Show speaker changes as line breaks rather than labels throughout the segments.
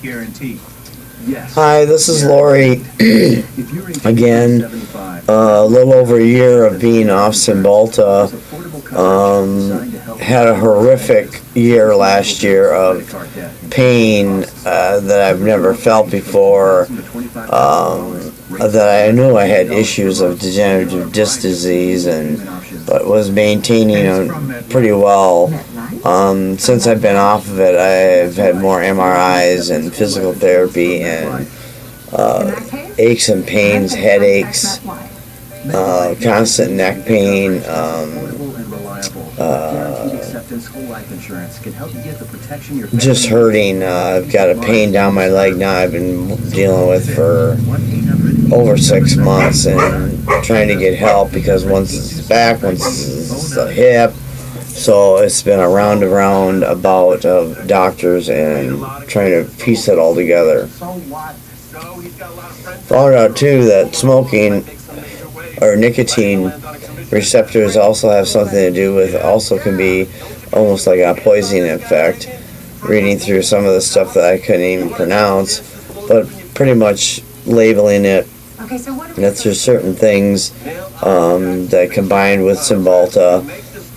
Guarantee. Yes.
Hi, this is Lori again. A little over a year of being off Cymbalta. Had a horrific year last year of pain that I've never felt before. That I knew I had issues of degenerative disc disease, but was maintaining pretty well. Since I've been off of it, I've had more MRIs and physical therapy and aches and pains, headaches, constant neck pain, just hurting. I've got a pain down my leg now I've been dealing with for over 6 months and trying to get help because once it's the back, once it's the hip. So it's been a round about of doctors and trying to piece it all together. Found out too that smoking or nicotine receptors also have something to do with, also can be almost like a poisoning effect. Reading through some of the stuff that I couldn't even pronounce, but pretty much labeling it that there's certain things that combined with Cymbalta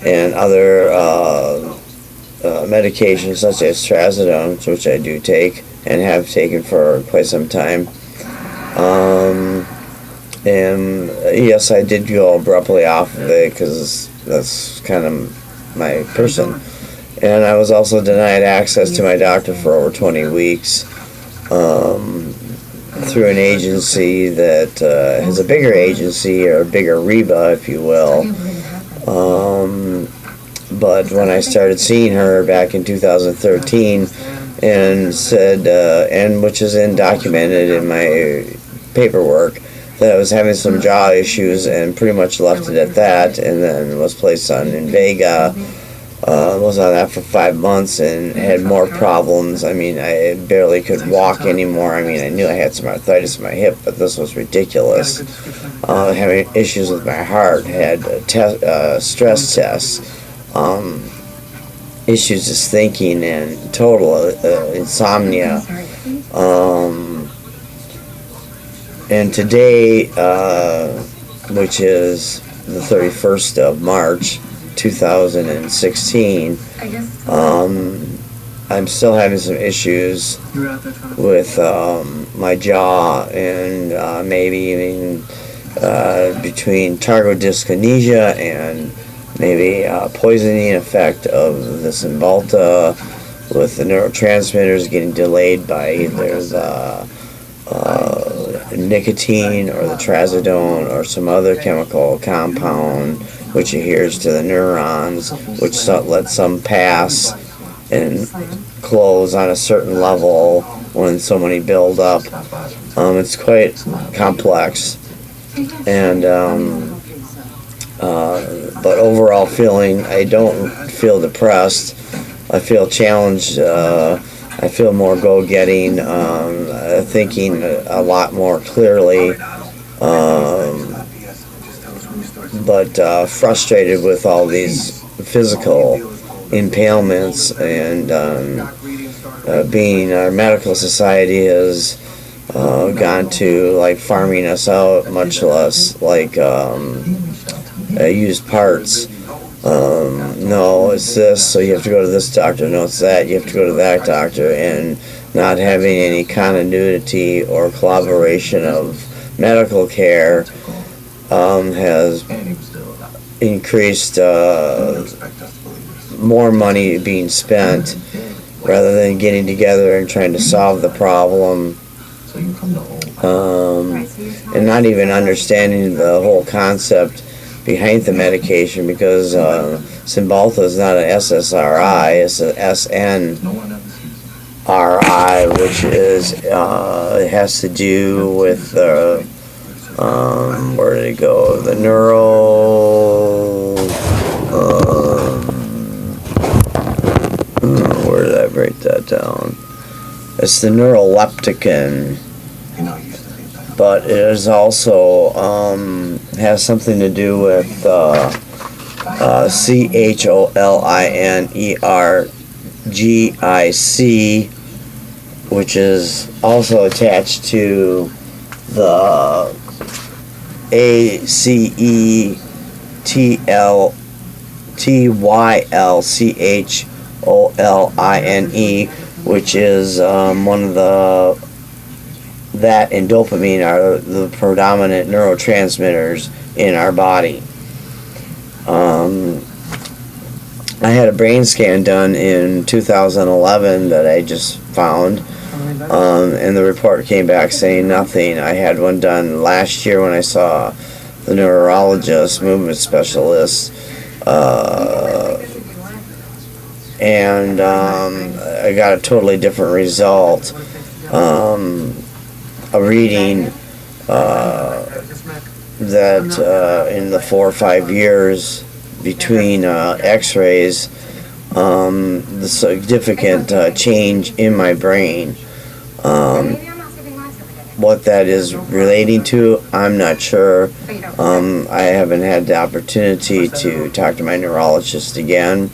and other medications such as trazodone, which I do take and have taken for quite some time. And yes, I did go abruptly off of it because that's kind of my person. And I was also denied access to my doctor for over 20 weeks through an agency that is a bigger agency, or a bigger Reba, if you will. But when I started seeing her back in 2013 and said, and which is documented in my paperwork, that I was having some jaw issues and pretty much left it at that, and then was placed on Invega. Was on that for 5 months and had more problems. I mean, I barely could walk anymore. I mean, I knew I had some arthritis in my hip, but this was ridiculous. Having issues with my heart, had stress tests, issues just thinking, and total insomnia. And today, which is the 31st of March, 2016, I'm still having some issues with my jaw and maybe even between tardive dyskinesia and maybe poisoning effect of the Cymbalta, with the neurotransmitters getting delayed by either the nicotine or the trazodone or some other chemical compound which adheres to the neurons, which lets some pass and close on a certain level when so many build up. It's quite complex, and but overall feeling, I don't feel depressed. I feel challenged. I feel more go-getting, thinking a lot more clearly, but frustrated with all these physical impairments, and being our medical society has gone to like farming us out, much less like used parts. No, it's this, so you have to go to this doctor. No, it's that, you have to go to that doctor, and not having any continuity or collaboration of medical care has increased more money being spent rather than getting together and trying to solve the problem, and not even understanding the whole concept behind the medication, because Cymbalta is not an SSRI, it's an SNRI, which is it has to do with where did it go? The where did I break that down? It's the neurolepticin, but it is also has something to do with cholinergic, which is also attached to the acetylcholine, which is one of that and dopamine are the predominant neurotransmitters in our body. I had a brain scan done in 2011 that I just found, and the report came back saying nothing. I had one done last year when I saw the neurologist, movement specialist, and I got a totally different result. A reading that in the 4 or 5 years between x-rays, the significant change in my brain. What that is relating to, I'm not sure. I haven't had the opportunity to talk to my neurologist again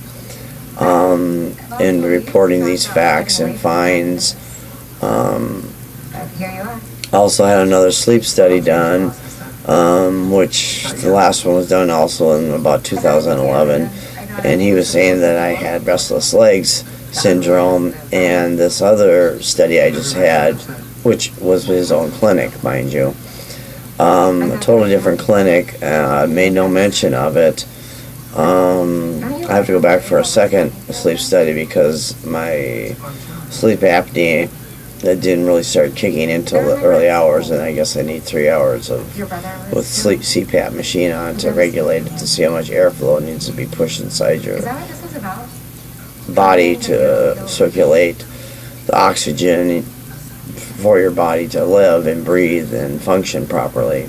in reporting these facts and finds. Also had another sleep study done, which the last one was done also in about 2011, and he was saying that I had restless legs syndrome, and this other study I just had, which was his own clinic, mind you, a totally different clinic, made no mention of it. I have to go back for a second sleep study because my sleep apnea that didn't really start kicking until the early hours, and I guess I need 3 hours with sleep CPAP machine on to regulate it to see how much airflow needs to be pushed inside your body to circulate the oxygen for your body to live and breathe and function properly.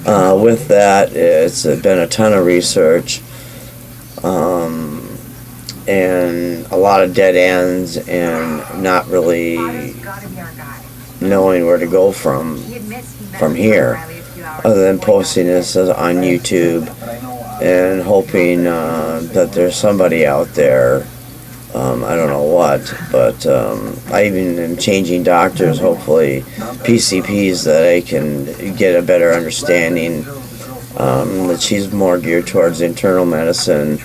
With that, it's been a ton of research, and a lot of dead ends, and not really knowing where to go from here, other than posting this on YouTube and hoping that there's somebody out there. I don't know what, but I even am changing doctors, hopefully PCPs, that I can get a better understanding, that she's more geared towards internal medicine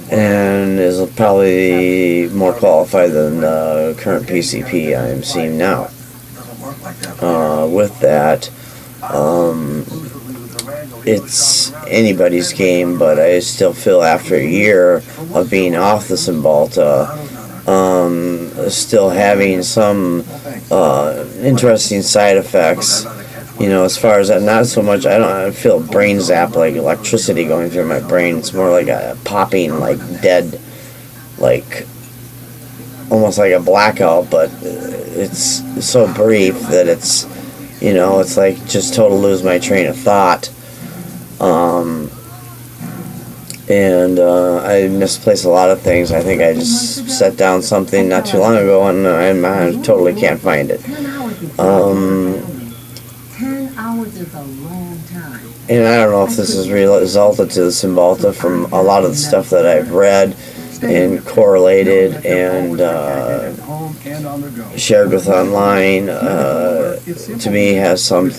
and is probably more qualified than the current PCP I am seeing now. With that, it's anybody's game, but I still feel after a year of being off the Cymbalta, still having some interesting side effects. You know, as far as that, not so much, I feel brain zap, like electricity going through my brain. It's more like a popping, like dead, like almost like a blackout, but it's so brief that it's, you know, it's like just total lose my train of thought. I misplace a lot of things. I think I just set down something not too long ago, and I totally can't find it.
10 hours is a long time.
And I don't know if this is resulted to the Cymbalta from a lot of the stuff that I've read and correlated and shared with online. To me, has some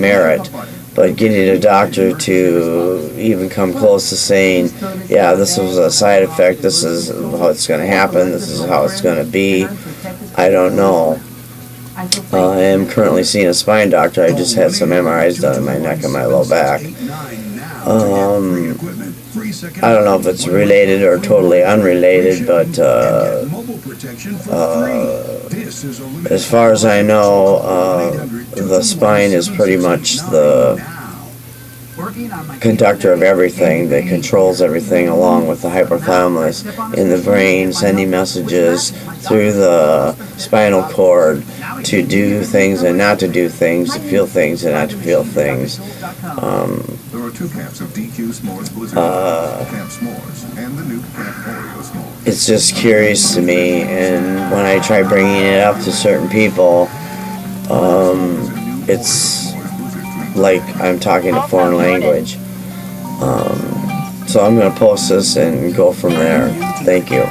merit. But getting a doctor to even come close to saying, yeah, this was a side effect, this is how it's going to happen, this is how it's going to be, I don't know. I am currently seeing a spine doctor. I just had some MRIs done in my neck and my low back. I don't know if it's related or totally unrelated, but as far as I know, the spine is pretty much the conductor of everything that controls everything, along with the hypothalamus in the brain, sending messages through the spinal cord to do things and not to do things, to feel things and not to feel things.
There are 2 camps of DQ s'mores, Blizzard, Camp S'mores, and the new Camp Oreo s'mores.
It's just curious to me, and when I try bringing it up to certain people, it's like I'm talking a foreign language. So I'm going to post this and go from there. Thank you.